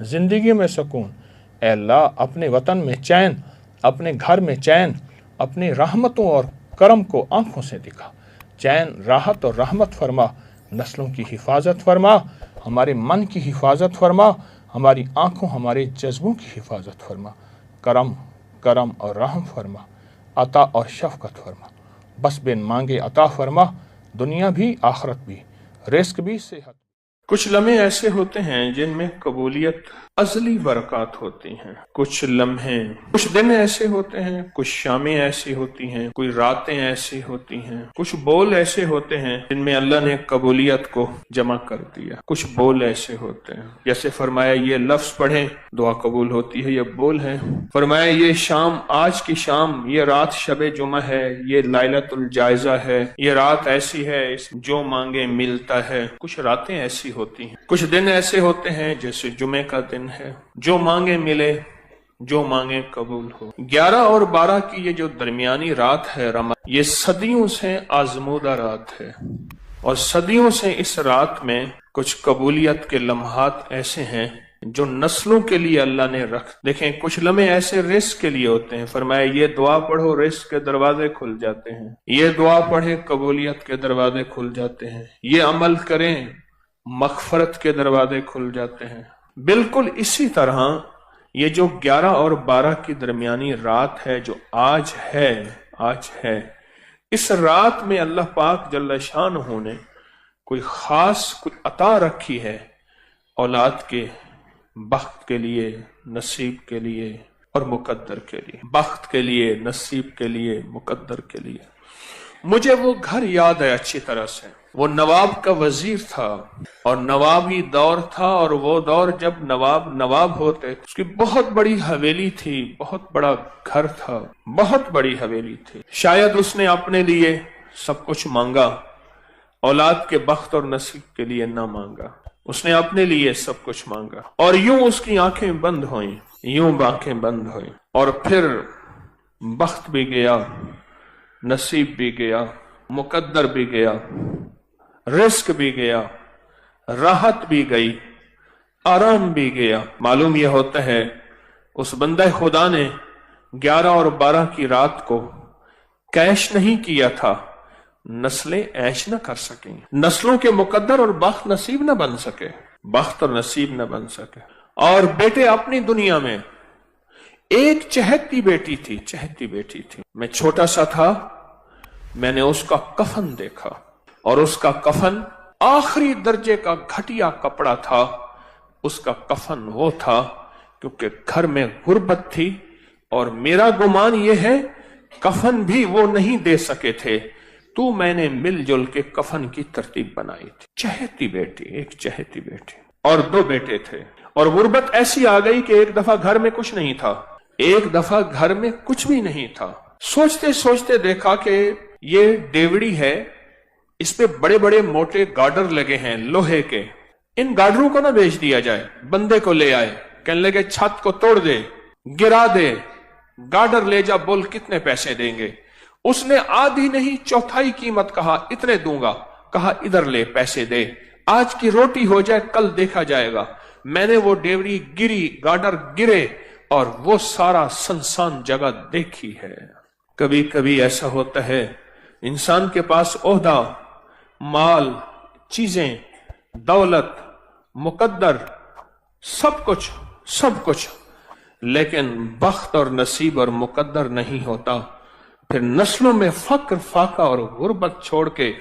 زندگی میں سکون، اے اللہ اپنے وطن میں چین، اپنے گھر میں چین، اپنی رحمتوں اور کرم کو آنکھوں سے دکھا، چین، راحت اور رحمت فرما، نسلوں کی حفاظت فرما، ہمارے من کی حفاظت فرما، ہماری آنکھوں ہمارے جذبوں کی حفاظت فرما، کرم اور رحم فرما، عطا اور شفقت فرما، بس بن مانگے عطا فرما، دنیا بھی آخرت بھی، رزق بھی صحت۔ کچھ لمحے ایسے ہوتے ہیں جن میں قبولیت ازلی برکات ہوتی ہیں، کچھ لمحے، کچھ دن ایسے ہوتے ہیں، کچھ شامیں ایسی ہوتی ہیں، کوئی راتیں ایسی ہوتی ہیں، کچھ بول ایسے ہوتے ہیں جن میں اللہ نے قبولیت کو جمع کر دیا، کچھ بول ایسے ہوتے ہیں جیسے فرمایا یہ لفظ پڑھیں دعا قبول ہوتی ہے، یہ بول ہے، فرمایا یہ شام، آج کی شام، یہ رات شب جمعہ ہے، یہ لیلۃ الجائزہ ہے، یہ رات ایسی ہے جو مانگے ملتا ہے۔ کچھ راتیں ایسی ہوتی ہیں، کچھ دن ایسے ہوتے ہیں جیسے جمعے کا دن ہے، جو مانگے ملے، جو مانگے قبول ہو۔ 11 اور 12 کی یہ جو درمیانی رات ہے رمضان، یہ صدیوں سے آزمودہ رات ہے، اور صدیوں سے اس رات میں کچھ قبولیت کے لمحات ایسے ہیں جو نسلوں کے لیے اللہ نے رکھ۔ دیکھیں کچھ لمحے ایسے رزق کے لیے ہوتے ہیں، فرمایا یہ دعا پڑھو رزق کے دروازے کھل جاتے ہیں، یہ دعا پڑھے قبولیت کے دروازے کھل جاتے ہیں، یہ عمل کریں مغفرت کے دروازے کھل جاتے ہیں۔ بالکل اسی طرح یہ جو 11 اور 12 کی درمیانی رات ہے جو آج ہے، اس رات میں اللہ پاک جل شانہ نے کوئی خاص کوئی عطا رکھی ہے اولاد کے، بخت کے لیے، نصیب کے لیے اور مقدر کے لیے، بخت کے لیے، نصیب کے لیے، مقدر کے لیے۔ مجھے وہ گھر یاد ہے اچھی طرح سے، وہ نواب کا وزیر تھا اور نوابی دور تھا، اور وہ دور جب نواب ہوتے، اس کی بہت بڑی حویلی تھی، بہت بڑا گھر تھا، بہت بڑی حویلی تھی۔ شاید اس نے اپنے لیے سب کچھ مانگا، اولاد کے بخت اور نصیب کے لیے نہ مانگا، اس نے اپنے لیے سب کچھ مانگا، اور یوں اس کی آنکھیں بند ہوئیں، اور پھر بخت بھی گیا، نصیب بھی گیا، مقدر بھی گیا، رزق بھی گیا، راحت بھی گئی، آرام بھی گیا۔ معلوم یہ ہوتا ہے اس بندہ خدا نے 11 اور 12 کی رات کو کیش نہیں کیا تھا، نسلیں عیش نہ کر سکیں، نسلوں کے مقدر اور بخت نصیب نہ بن سکے، بخت اور نصیب نہ بن سکے۔ اور بیٹے اپنی دنیا میں ایک چہتی بیٹی تھی، میں چھوٹا سا تھا، میں نے اس کا کفن دیکھا، اور اس کا کفن آخری درجے کا گھٹیا کپڑا تھا، اس کا کفن وہ تھا کیونکہ گھر میں غربت تھی، اور میرا گمان یہ ہے کفن بھی وہ نہیں دے سکے تھے، تو میں نے مل جل کے کفن کی ترتیب بنائی تھی۔ چہتی بیٹی، ایک چہتی بیٹی، اور 2 بیٹے تھے، اور غربت ایسی آ گئی کہ ایک دفعہ گھر میں کچھ نہیں تھا، ایک دفعہ گھر میں کچھ بھی نہیں تھا۔ سوچتے سوچتے دیکھا کہ یہ ڈیوڑی ہے، اس پہ بڑے بڑے موٹے گارڈر لگے ہیں لوہے کے، ان گارڈروں کو نہ بیچ دیا جائے، بندے کو لے آئے، کہنے لگے چھت کو توڑ دے، گرا دے، گارڈر لے جا، بول کتنے پیسے دیں گے۔ اس نے آدھی نہیں چوتھائی قیمت کہا، اتنے دوں گا، کہا ادھر لے پیسے دے، آج کی روٹی ہو جائے کل دیکھا جائے گا۔ میں نے وہ ڈیوڑی گری، گارڈر گرے، اور وہ سارا سنسان جگہ دیکھی ہے۔ کبھی کبھی ایسا ہوتا ہے انسان کے پاس عہدہ، مال، چیزیں، دولت، مقدر، سب کچھ، لیکن بخت اور نصیب اور مقدر نہیں ہوتا، پھر نسلوں میں فقر، فاقہ اور غربت چھوڑ کے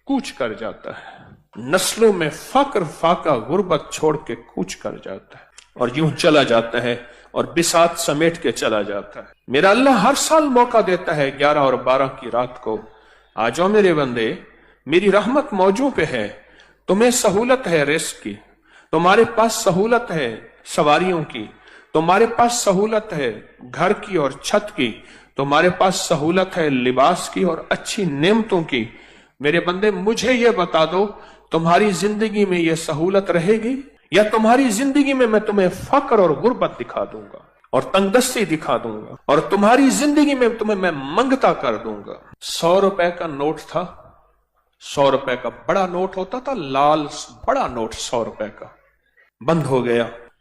کوچ کر جاتا ہے، نسلوں میں فقر، فاقہ، غربت چھوڑ کے کوچ کر جاتا ہے، اور یوں چلا جاتا ہے اور بساط سمیٹ کے چلا جاتا ہے۔ میرا اللہ ہر سال موقع دیتا ہے 11 اور 12 کی رات کو، آ جاؤ میرے بندے، میری رحمت موجوں پہ ہے، تمہیں سہولت ہے رزق کی، تمہارے پاس سہولت ہے سواریوں کی، تمہارے پاس سہولت ہے گھر کی اور چھت کی، تمہارے پاس سہولت ہے لباس کی اور اچھی نعمتوں کی۔ میرے بندے مجھے یہ بتا دو، تمہاری زندگی میں یہ سہولت رہے گی، یا تمہاری زندگی میں تمہیں فقر اور غربت دکھا دوں گا اور تنگ دستی دکھا دوں گا، اور تمہاری زندگی میں تمہیں میں منگتا کر دوں گا۔ 100 روپے کا نوٹ تھا، 100 روپے کا بڑا نوٹ ہوتا تھا، لال بڑا نوٹ 100 روپے کا، بند ہو گیا۔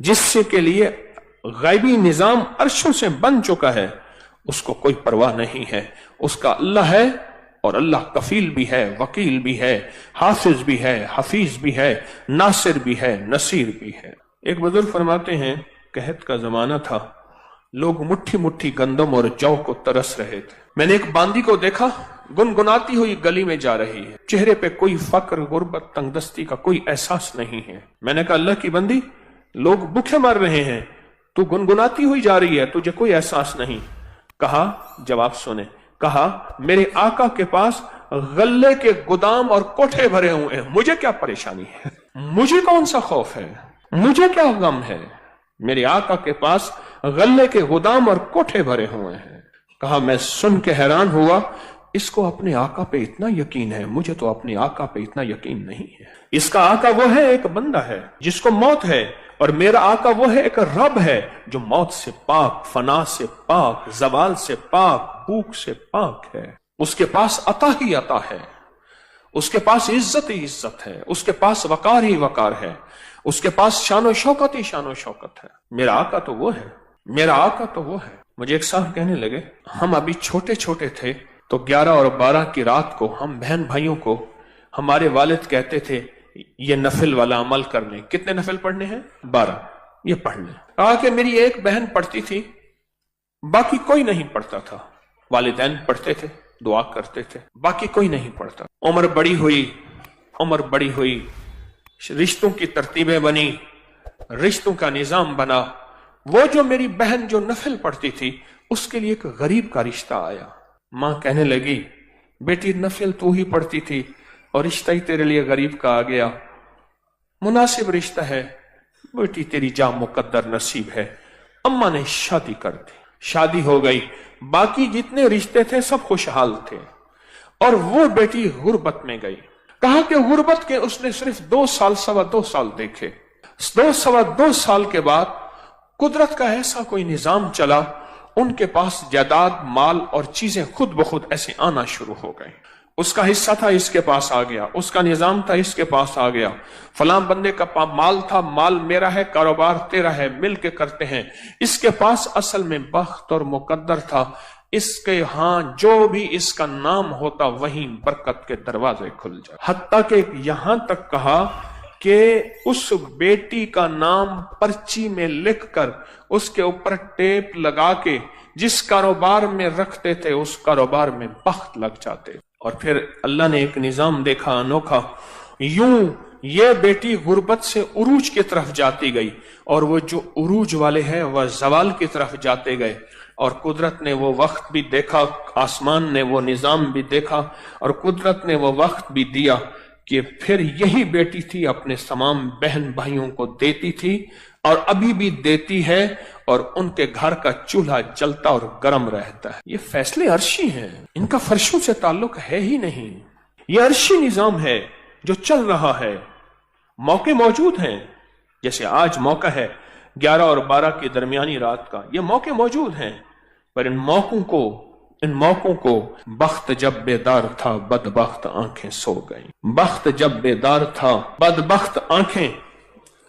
جس سے کے لیے غیبی نظام عرشوں سے بن چکا ہے، اس کو کوئی پرواہ نہیں ہے. اس کا اللہ ہے، اور اللہ کفیل بھی ہے، وکیل بھی ہے، حافظ بھی ہے، حفیظ بھی ہے، ناصر بھی ہے، نصیر بھی ہے. ایک بزرگ فرماتے ہیں قحط کا زمانہ تھا، لوگ مٹھی مٹھی گندم اور جو کو ترس رہے تھے. میں نے ایک باندی کو دیکھا، گنگناتی ہوئی گلی میں جا رہی ہے، چہرے پہ کوئی فقر، غربت، تنگ دستی کا کوئی احساس نہیں ہے. میں نے کہا اللہ کی بندی، لوگ بھوکے مر رہے ہیں، تو گنگناتی ہوئی جا رہی ہے، تجھے کوئی احساس نہیں. کہا، جواب سنیں، کہا میرے آقا کے پاس غلے کے گودام اور کوٹھے بھرے ہوئے ہیں، مجھے کیا پریشانی ہے، مجھے کون سا خوف ہے، مجھے کیا غم ہے، میرے آقا کے پاس غلے کے گودام اور کوٹھے بھرے ہوئے ہیں. کہا میں سن کے حیران ہوا، اس کو اپنے آقا پہ اتنا یقین ہے، مجھے تو اپنے آقا پہ اتنا یقین نہیں ہے. اس کا آقا وہ ہے، ایک بندہ ہے جس کو موت ہے، اور میرا آقا وہ ہے، ایک رب ہے جو موت سے پاک، فنا سے پاک، زوال سے پاک، بھوک سے پاک ہے. اس کے پاس عطا ہی عطا ہے، اس کے پاس عزت ہی عزت ہے، اس کے پاس وقار ہی وقار ہے، اس کے پاس شان و شوکت ہی شان و شوکت ہے. میرا آقا تو وہ ہے، میرا آقا تو وہ ہے. مجھے ایک صاحب کہنے لگے، ہم ابھی چھوٹے چھوٹے تھے تو 11 اور 12 کی رات کو ہم بہن بھائیوں کو ہمارے والد کہتے تھے یہ نفل والا عمل کر لیں. کتنے نفل پڑھنے ہیں؟ 12. یہ پڑھ لیں. کہا کہ میری ایک بہن پڑھتی تھی، باقی کوئی نہیں پڑھتا تھا. والدین پڑھتے تھے، دعا کرتے تھے، باقی کوئی نہیں پڑھتا. عمر بڑی ہوئی، رشتوں کی ترتیبیں بنی، رشتوں کا نظام بنا. وہ جو میری بہن جو نفل پڑھتی تھی، اس کے لیے ایک غریب کا رشتہ آیا. ماں کہنے لگی بیٹی نفل تو ہی پڑھتی تھی اور رشتہ ہی تیرے لیے غریب کا آ گیا، مناسب رشتہ ہے بیٹی، تیری جا مقدر نصیب ہے. اماں نے شادی کر دی، شادی ہو گئی. باقی جتنے رشتے تھے سب خوشحال تھے، اور وہ بیٹی غربت میں گئی. کہا کہ غربت کے اس نے صرف 2 سال، 2.25 سال دیکھے. 2 سال کے بعد قدرت کا ایسا کوئی نظام چلا، ان کے پاس جائیداد، مال اور چیزیں خود بخود ایسے آنا شروع ہو گئیں. اس کا حصہ تھا، اس کے پاس آ گیا، اس کا نظام تھا، اس کے پاس آ گیا. فلاں بندے کا مال تھا، مال میرا ہے، کاروبار تیرا ہے، مل کے کرتے ہیں. اس کے پاس اصل میں بخت اور مقدر تھا، اس کے ہاں جو بھی اس کا نام ہوتا وہیں برکت کے دروازے کھل جائے. حتیٰ کہ یہاں تک کہا کہ اس بیٹی کا نام پرچی میں لکھ کر اس کے اوپر ٹیپ لگا کے جس کاروبار میں رکھتے تھے اس کاروبار میں بخت لگ جاتے. اور پھر اللہ نے ایک نظام دیکھا انوکھا، یوں یہ بیٹی غربت سے عروج کی طرف جاتی گئی، اور وہ جو عروج والے ہیں وہ زوال کی طرف جاتے گئے. اور قدرت نے وہ وقت بھی دیکھا، آسمان نے وہ نظام بھی دیکھا، اور قدرت نے وہ وقت بھی دیا کہ پھر یہی بیٹی تھی اپنے تمام بہن بھائیوں کو دیتی تھی، اور ابھی بھی دیتی ہے، اور ان کے گھر کا چولہا جلتا اور گرم رہتا ہے. یہ فیصلے عرشی ہیں، ان کا فرشوں سے تعلق ہے ہی نہیں. یہ عرشی نظام ہے جو چل رہا ہے. موقع موجود ہیں، جیسے آج موقع ہے 11 اور 12 کی درمیانی رات کا، یہ موقع موجود ہیں، پر ان موقعوں کو بخت جب بیدار تھا بدبخت آنکھیں سو گئیں. بخت جب بیدار تھا بدبخت آنکھیں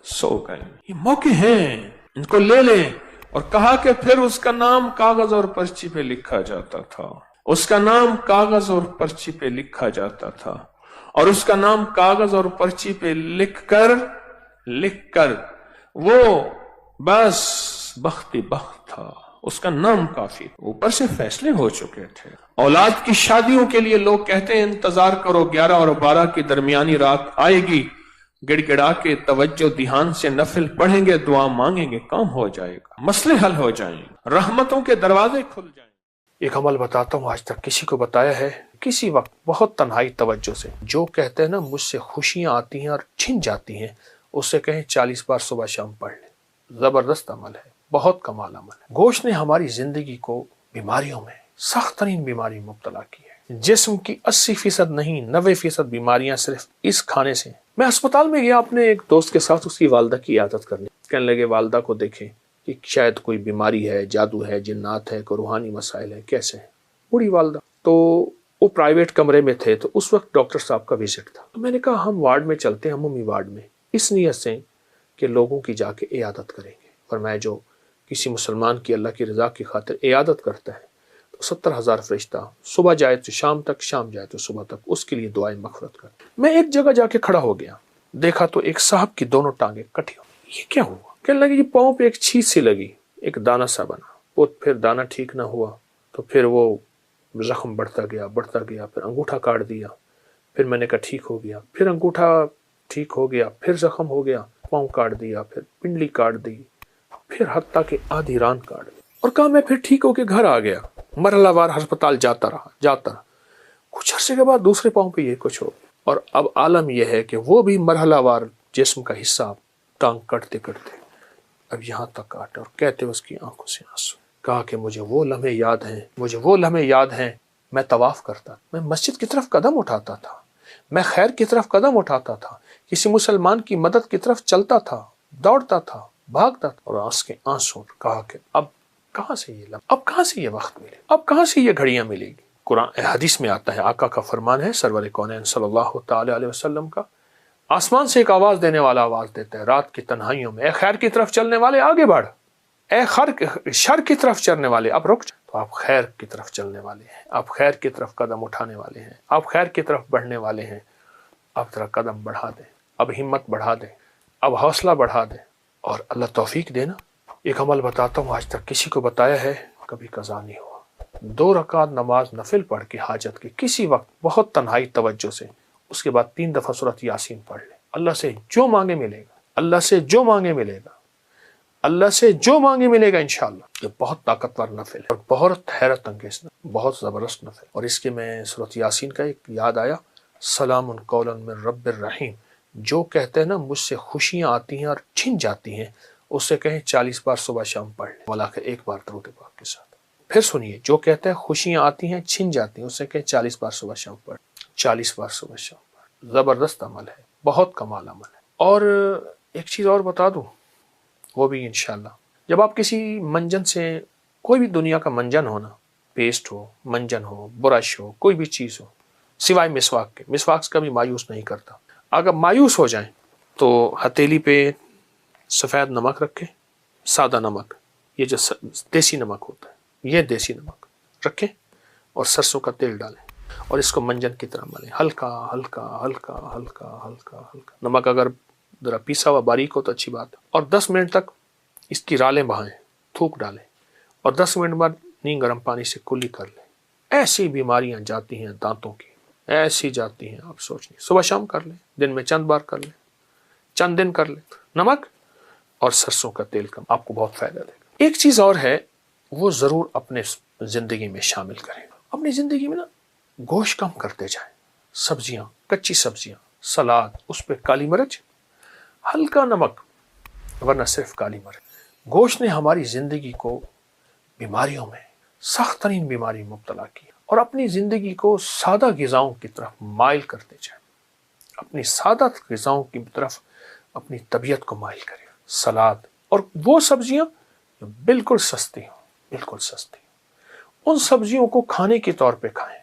سو گئیں. یہ موقع ہیں، ان کو لے لیں. اور کہا کہ پھر اس کا نام کاغذ اور پرچی پہ لکھا جاتا تھا، اس کا نام کاغذ اور پرچی پہ لکھا جاتا تھا، اور اس کا نام کاغذ اور پرچی پہ لکھ کر وہ بس بختی بخت تھا، اس کا نام کافی. اوپر سے فیصلے ہو چکے تھے. اولاد کی شادیوں کے لیے لوگ کہتے ہیں انتظار کرو، 11 اور 12 کی درمیانی رات آئے گی، گڑ گڑا کے توجہ دھیان سے نفل پڑھیں گے، دعا مانگیں گے، کام ہو جائے گا، مسئلے حل ہو جائیں گے، رحمتوں کے دروازے کھل جائیں. ایک عمل بتاتا ہوں، آج تک کسی کو بتایا ہے، کسی وقت بہت تنہائی توجہ سے جو کہتے ہیں نا مجھ سے خوشیاں آتی ہیں اور چھن جاتی ہیں، اس سے کہیں 40 بار صبح شام پڑھ لیں. زبردست عمل ہے، بہت کمال عمل ہے. گوشت نے ہماری زندگی کو بیماریوں میں، سخت ترین بیماری مبتلا کی ہے. جسم کی 80% نہیں 90% بیماریاں صرف اس کھانے سے. میں اسپتال میں گیا اپنے ایک دوست کے ساتھ، اس کی والدہ کی عیادت کرنے. کہنے لگے والدہ کو دیکھیں کہ شاید کوئی بیماری ہے، جادو ہے، جنات ہے، کوئی روحانی مسائل ہے. کیسے ہیں بوڑھی والدہ؟ تو وہ پرائیویٹ کمرے میں تھے، تو اس وقت ڈاکٹر صاحب کا وزٹ تھا. تو میں نے کہا ہم وارڈ میں چلتے ہیں، عمومی وارڈ میں، اس نیت سے کہ لوگوں کی جا کے عیادت کریں گے۔ فرمایا جو کسی مسلمان کی اللہ کی رضا کی خاطر عیادت کرتا ہے تو 70,000 فرشتہ صبح جائے تو شام تک، شام جائے تو صبح تک اس کے لیے دعائیں مغفرت کرتے۔ میں ایک جگہ جا کے کھڑا ہو گیا، دیکھا تو ایک صاحب کی دونوں ٹانگیں کٹی ہو۔ یہ کیا ہوا؟ کہنے لگے یہ پاؤں پہ ایک چیز سی لگی، ایک دانہ سا بنا، وہ پھر دانہ ٹھیک نہ ہوا تو پھر وہ زخم بڑھتا گیا، پھر انگوٹھا کاٹ دیا، پھر میں نے کہا ٹھیک ہو گیا، پھر انگوٹھا ٹھیک ہو گیا، پھر زخم ہو گیا، پاؤں کاٹ دیا، پھر پنڈلی کاٹ دی، پھر حتیٰ کہ آدھی ران کاٹ دی، اور کہا میں پھر ٹھیک ہو کے گھر آ گیا، مرحلہ وار ہسپتال جاتا رہا۔ کچھ عرصے کے بعد دوسرے پاؤں پہ یہ کچھ ہو گیا، اور اب عالم یہ ہے کہ وہ بھی مرحلہ وار جسم کا حصہ ٹانگ کٹتے کٹتے اب یہاں تک کاٹا، اور کہتے اس کی آنکھوں سے آنسو۔ کہا کہ مجھے وہ لمحے یاد ہیں، میں طواف کرتا، میں مسجد کی طرف قدم اٹھاتا تھا، میں خیر کی طرف قدم اٹھاتا تھا، کسی مسلمان کی مدد کی طرف چلتا تھا، دوڑتا تھا، بھاگتا تھا، اور آنکھ کے آنسو۔ کہا کہ اب کہاں سے یہ لمحہ، اب کہاں سے یہ وقت ملے، اب کہاں سے یہ گھڑیاں ملے گی؟ قرآن حدیث میں آتا ہے، آقا کا فرمان ہے سرور کونین صلی اللہ تعالی علیہ وسلم کا، آسمان سے ایک آواز دینے والا آواز دیتا ہے رات کی تنہائیوں میں، اے خیر کی طرف چلنے والے آگے بڑھ، اے شر کی طرف چلنے والے اب رک جا۔ تو آپ خیر کی طرف چلنے والے ہیں، آپ خیر کی طرف قدم اٹھانے والے ہیں، آپ خیر کی طرف بڑھنے والے ہیں، اب ذرا قدم بڑھا دیں، اب ہمت بڑھا دیں، اب حوصلہ بڑھا دیں، اور اللہ توفیق دینا۔ ایک عمل بتاتا ہوں، آج تک کسی کو بتایا ہے، کبھی قضا نہیں ہوا۔ 2 رکعت نماز نفل پڑھ کے حاجت کے کسی وقت بہت تنہائی توجہ سے، اس کے بعد 3 دفعہ سورۃ یاسین پڑھ لیں، اللہ سے جو مانگے ملے گا، اللہ سے جو مانگے ملے گا، اللہ سے جو مانگے ملے گا انشاءاللہ۔ یہ بہت طاقتور نفل ہے اور بہت حیرت انگیز نفل، بہت زبردست نفل۔ اور اس کے میں سورۃ یاسین کا ایک یاد آیا، سلام قولا من رب الرحیم، جو کہتے ہیں نا مجھ سے خوشیاں آتی ہیں اور چھن جاتی ہیں، اس سے کہیں 40 بار صبح شام پڑھ لیں، مولا کے 1 بار درود پاک کے ساتھ۔ پھر سنیے، جو کہتے ہیں خوشیاں آتی ہیں چھن جاتی ہیں، اس سے کہیں 40 بار صبح شام پڑھ، 40 بار صبح شام پڑھ۔ زبردست عمل ہے، بہت کمال عمل ہے۔ اور ایک چیز اور بتا دوں، وہ بھی انشاءاللہ، جب آپ کسی منجن سے، کوئی بھی دنیا کا منجن ہونا، پیسٹ ہو، منجن ہو، برش ہو، کوئی بھی چیز ہو، سوائے مسواک کے، مسواک کبھی مایوس نہیں کرتا۔ اگر مایوس ہو جائیں تو ہتھیلی پہ سفید نمک رکھیں، سادہ نمک، یہ جو دیسی نمک ہوتا ہے، یہ دیسی نمک رکھیں، اور سرسوں کا تیل ڈالیں، اور اس کو منجن کی طرح ملیں، ہلکا ہلکا ہلکا ہلکا ہلکا ہلکا۔ نمک اگر ذرا پیسا ہوا باریک ہو تو اچھی بات ہے، اور 10 منٹ تک اس کی رالیں بہائیں، تھوک ڈالیں، اور 10 منٹ بعد نیم گرم پانی سے کلی کر لیں۔ ایسی بیماریاں جاتی ہیں دانتوں کی، ایسی جاتی ہیں آپ سوچ نہیں، صبح شام کر لیں، دن میں چند بار کر لیں، چند دن کر لیں، نمک اور سرسوں کا تیل کا، آپ کو بہت فائدہ دے گا۔ ایک چیز اور ہے، وہ ضرور اپنے زندگی میں شامل کریں، اپنی زندگی میں نا گوشت کم کرتے جائیں، سبزیاں، کچی سبزیاں، سلاد، اس پہ کالی مرچ، ہلکا نمک، ورنہ صرف کالی مرچ۔ گوشت نے ہماری زندگی کو بیماریوں میں، سخت ترین بیماری مبتلا کی، اور اپنی زندگی کو سادہ غذاؤں کی طرف مائل کرتے جائیں، اپنی سادہ غذاؤں کی طرف اپنی طبیعت کو مائل کریں۔ سلاد، اور وہ سبزیاں جو بالکل سستی ہوں، بالکل سستی ہوں، ان سبزیوں کو کھانے کے طور پہ کھائیں،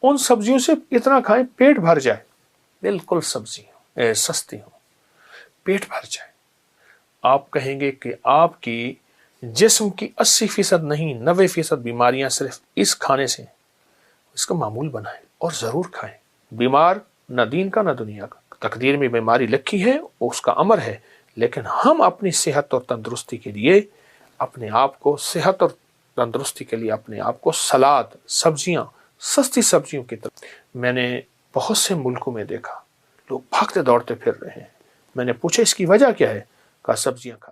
ان سبزیوں سے اتنا کھائیں پیٹ بھر جائے، بالکل سبزی ہوں، سستی ہوں، پیٹ بھر جائے۔ آپ کہیں گے کہ آپ کی جسم کی 80% نہیں 90% بیماریاں صرف اس کھانے سے، اس کا معمول بنائیں اور ضرور کھائیں۔ بیمار نہ دین کا نہ دنیا کا، تقدیر میں بیماری لکھی ہے، اس کا امر ہے، لیکن ہم اپنی صحت اور تندرستی کے لیے اپنے آپ کو، صحت اور تندرستی کے لیے اپنے آپ کو سلاد، سبزیاں، سستی سبزیوں کی طرف۔ میں نے بہت سے ملکوں میں دیکھا لوگ بھاگتے دوڑتے پھر رہے ہیں، میں نے پوچھا اس کی وجہ کیا ہے، کہا سبزیاں کھا